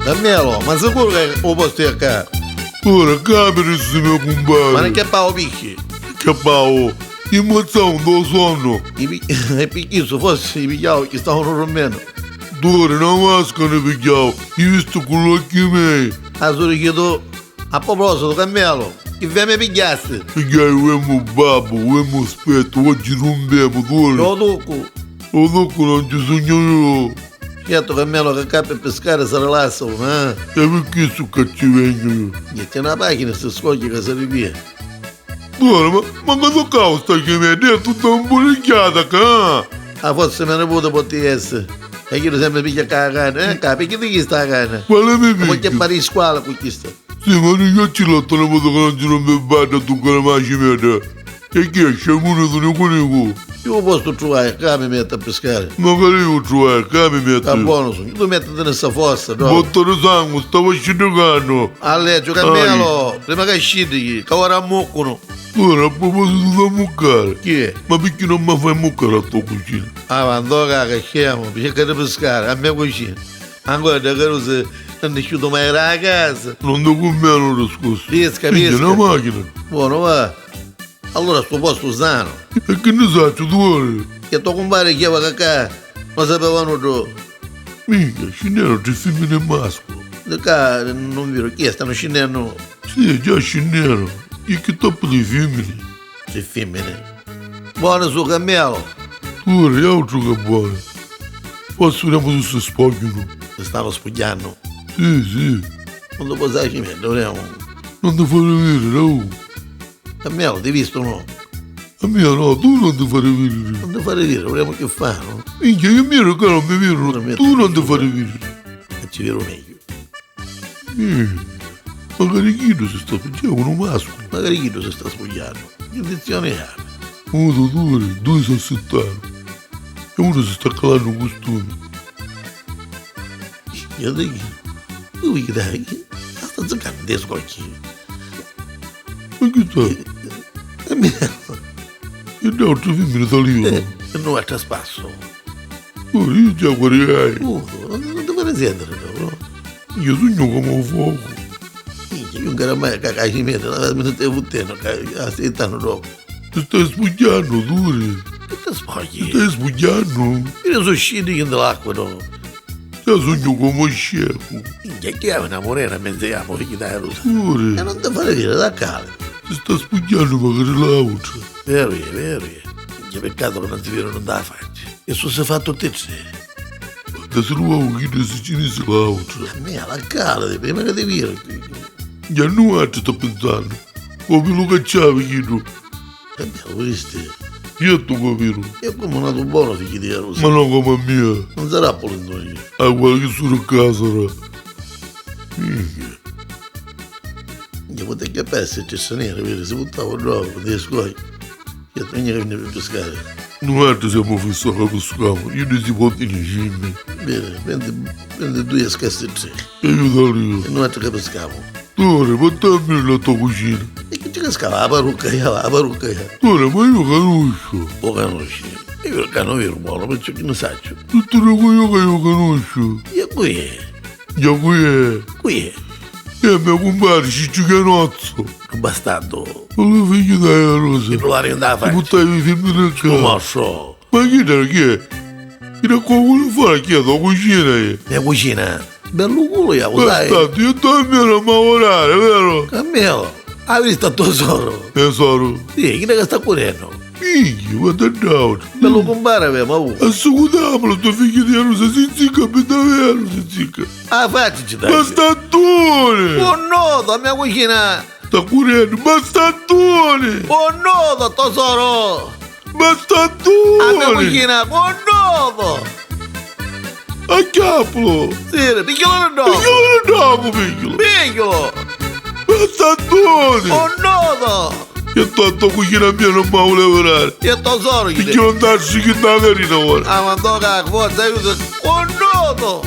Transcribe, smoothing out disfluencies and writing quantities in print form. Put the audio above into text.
Camelo, ma sicuro che lo posti a casa? Ora capisci mio compadre. Ma non che pago picchi? Che pao, in mozzone do sonno. E picchi se fosse i pigliavo che stavano romendo. Ora una maschera ne pigliavo, hai visto con gli occhi miei. A solo chiedo, a proposito, Camelo, che ve mi pigliaste? Pigliai uomo babbo, uomo aspetto, oggi non bevo, ora. Lo duco. Lo dopo non ci sogno io. Certo Camelo che capi a pescare si rilassano, eh? E perché su che ci vengo io? Metti una macchina e si scoglie che si rivia. Ora, ma che toccavo sta che mi ha detto tutta un bulicchiata, che? Ah, forse me ne può essere. E io sempre piglia la canna, capi? Che di chi sta la canna? Quale mi Come che picchia? pari in scuola con chi sta? Sì, ma io ci l'ho trovato che non ci non mi batte tu con la macchina. E che è? Sciamone tu ne conosco? Io posso trovare, che mi metto a pescare? Magari io trovare, che mi Sta metto? buono, sono. Tu metti nella fossa, no? Botta di sangue, stavo scendendo. A leggio, Camelo, prima che scendi, che ora ammuccono. Ora, a proposito da muccare. Chi è? Ma perché non mi fai muccare a tua cucina? Ah, ma andò che scemo, cerca di pescare, a mia cucina. Ancora da che non è uscito mai da casa. Non do con me l'ho scorso. Pesca, Quindi è pesca. una macchina. Buono, va. Allora sto posto sano. E che ne sai tu ora? Che tuo compare chiama cacà, non sapevano tu. Mica, scendere tre femmine e maschio. Da qua non vero, chi è? Stanno scendendo Sì, già scendere. E che troppo di femmine. le femmine. Buono su Camelo, Ora, è altro che buono. Forse vediamo se si spogliano. si stanno spogliando. Sì, sì. Non lo puoi sapere, dovremmo. Non ti fare vedere, no? Camelo, ti visto no? A me no, tu non ti fare vedere. Non ti fare dire, dovremmo che fare, no? Minchia, io miro che non mi vedono. Tu non ti fare vedere. E ci vedo meglio. Magari chi si sta facendo uno maschio. Magari chi si sta spogliando. Che intenzione ha? Uno, due si assettano. E uno si sta calando un costume. Io dico, tu vedi dai, sta giocando dei scocchi. Ma che sta? Camelo, E l'altro femmine da lì. e non è traspasso. Ora, io già guarderai. Non ti fare siedere, no? Io sogno come un fuoco. Minchia, io non era mai cacà ci metto, mi stai fottendo, aspettando dopo. Ti stai spugliando, tu. Che ti spogli? Ti stai spugliando. Io sono uscito in dell'acqua, no? Già sogno come un scemo. Minchia, che è una morena, mezziamo, figli da rosa. E Ora, non ti fare dire, da cale. ti sta spugliando magari l'altra. Vero, Minchia, peccato che non ti vedono da faccia. E su si è fatto te c'è. Da se lo uomo che si cinese l'altra. A me, la cale, prima che ti vedo. Già non altro sto pensando. Come lo cacciavi io tu? Cambiamo, visti? Io tu capito. È come un nato buono, figli di rosa. Ma non come mia. Non sarà polendone. Ah, guarda che sono a casa. Minchia, potete capire se c'è sanere, vedi, si buttava dopo, dei scogli. Che tu non viene per pescare. Non altro siamo fissati per pescare. Io ne si può dire scimmie. Bene, prende due scassi e tre. E io da lì. E noi che pescavo. Ora, portami la tua cucina. E che ci cascava la parrucca, la parrucca. Ora, ma io conosco. O conosci? Io il cano vero buono, perciò che non saccio. Tutto quello che io conosco. E qui è, Già qui è. qui è. E mio compare Ciccicanozzo. Non bastando. Ma che figlio dai a rosa. Il polare non dava Ti faccia. buttavi i film nel Non caso. lo so. Ma chi era chi è? Chi da qua vuole fare? Chi è la cucina? Mia cucina. Bello culo, io, lo sai? Bastardo, io dormo a lavorare, vero? Camelo, hai visto il tesoro? Tesoro. Sì, chi è che sta correndo? Minchia, guarda down. Bello compare, ma avuto. Assicutiamolo, tuo figlio di rosa si zicca, per davvero si zicca. Ah, faccici dai. Bastardone! Oh no, la mia cucina! Sta correndo, bastardone! Oh no, tesoro! La mia Bastardone! cucina, oh no! Acchiappolo! Sì, picchiolo no! Pigliolo dopo, pigliolo! Pigliolo! Bastardone! Oh no! E tanto cucina mia non mi vuole lavorare. E tesoro, chi Pigliolo andarsi che da carina ora. Ah, ma no, forza, aiuto! Oh no!